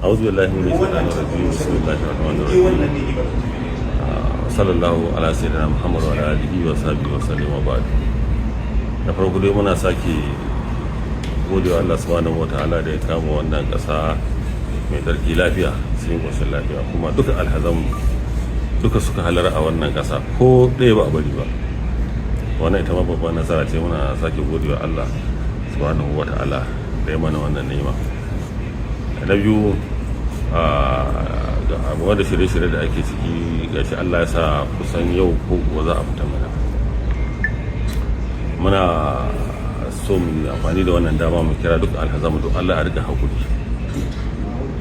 أعوذ بالله من الشيطان الرجيم بسم الله الرحمن الرحيم صلى الله على سيدنا محمد وعلى آله وصحبه وسلم وبعد. Da farko dai muna sake godewa Allah subhanahu wataala da ya kama wannan ƙasa mai tsarki lafiya cikin ƙoshin lafiya, kuma duka alhazanmu duka suka halara a wannan ƙasa ko ɗaya ba a bari ba. Wannan ita ma babban nasara ce, muna sake godewa Allah subhanahu wataala da ya mana wannan ni'ima. Na biyu, game da shirye-shirye da ake ciki gashi Allah ya sa kusan yau ko gobe za a fita mana. Muna so mu amfani da wannan dama mu kira duk alhazamu duk Allah a rika hakuri,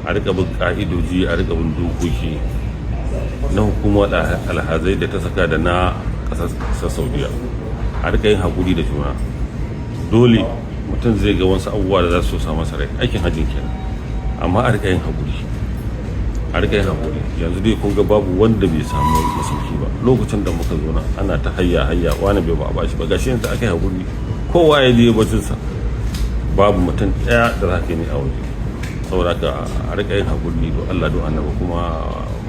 a rika bin ka'idoji, a rika bin dokoki na hukumar alhazai da ta saka da na ƙasar Saudiya. A rika yin hakuri da juna. Dole mutum zai ga wasu abubuwa da za su sa masa rai, aikin hajjin kenan, amma a rika yin hakuri, a rika yin hakuri. Yanzu dai kun ga babu wanda bai samu masauki ba. Lokacin da muka zo nan ana ta hayya wani bai ba a bashi ba, gashi yanzu aka yi hakuri, kowa ya je bacinsa, babu mutum ɗaya da za ka yi a waje. Saboda ka a rika yin hakuri don Allah don annabi. Kuma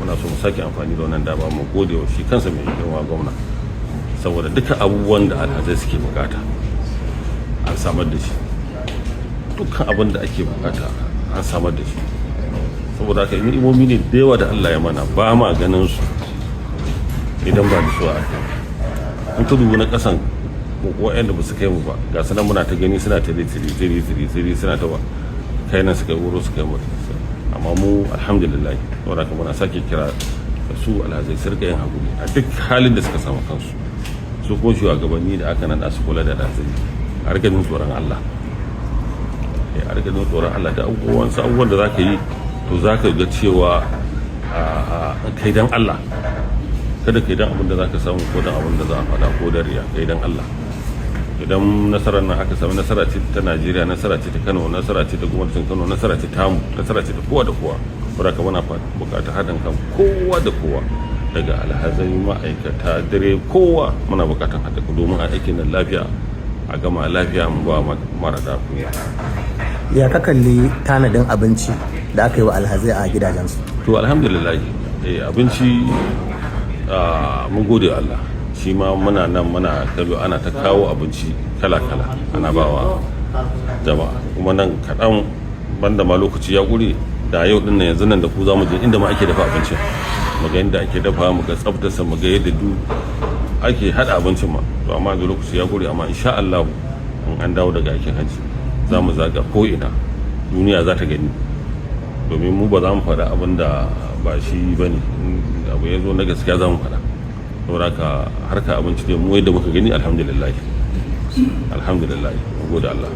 muna so mu sake amfani da wannan dama mu gode wa shi kansa mai girma gwamna, saboda duka abubuwan da alhazai suke bukata an samar da shi. Dukkan abin da ake bukata an samar da shi. Saboda haka ni'imomi ne da yawa da Allah ya mana, ba ma ganin su idan ba da su a in ka dubu na kasan wa'anda ba su kai mu ba, ga sanan muna ta gani suna ta tsiri suna ta kai nan suka wuro suka yi mu, amma mu alhamdulillah. Saboda haka muna sake kira da su alhazai su rika yin hakuri a duk halin da suka samu kansu. Su ko shugabanni da aka nada su kula da alhazai a rika jin tsoron Allah, a rika jin tsoron Allah da abubuwan da za ka yi, to za ka ga cewa kai dan Allah, kada kai dan abin da za ka samu ko dan abin da za a faɗa ko da riya, kai dan Allah. Idan nasarar nan aka samu, nasara ce ta Najeriya, nasara ce ta Kano, nasara ce ta gwamnatin Kano, nasara ce ta mu, nasara ce ta kowa da kowa. Saboda ka muna buƙatar haɗin kan kowa da kowa, daga alhazai, ma'aikata, dare, kowa muna buƙatar haɗin kan domin a aikin nan lafiya, a gama lafiya, mu ba mara dakuya. Ya ka kalli tanadin abinci da aka yi wa alhazai a gidajensu? To alhamdulillah, abinci mun gode Allah. Shi ma muna nan muna kallo ana ta kawo abinci kala-kala ana bawa jama'a. Kuma nan kaɗan banda ma lokaci ya ƙure, da yau ɗin nan yanzu nan da ku za mu je inda ma ake dafa abincin, mu ga yadda ake dafa, mu ga tsaftarsa, mu ga yadda ake haɗa abincin ma. To amma da lokaci ya ƙure, amma insha Allah in an dawo daga aikin hajji za mu zaga ko'ina, duniya za ta gani, domin mu ba za mu faɗa abin da ba shi ba ne. Abu ya zo na gaskiya za mu faɗa. Saboda ka harka abinci ne mu yadda muka gani alhamdulillah, alhamdulillah, mu gode Allah.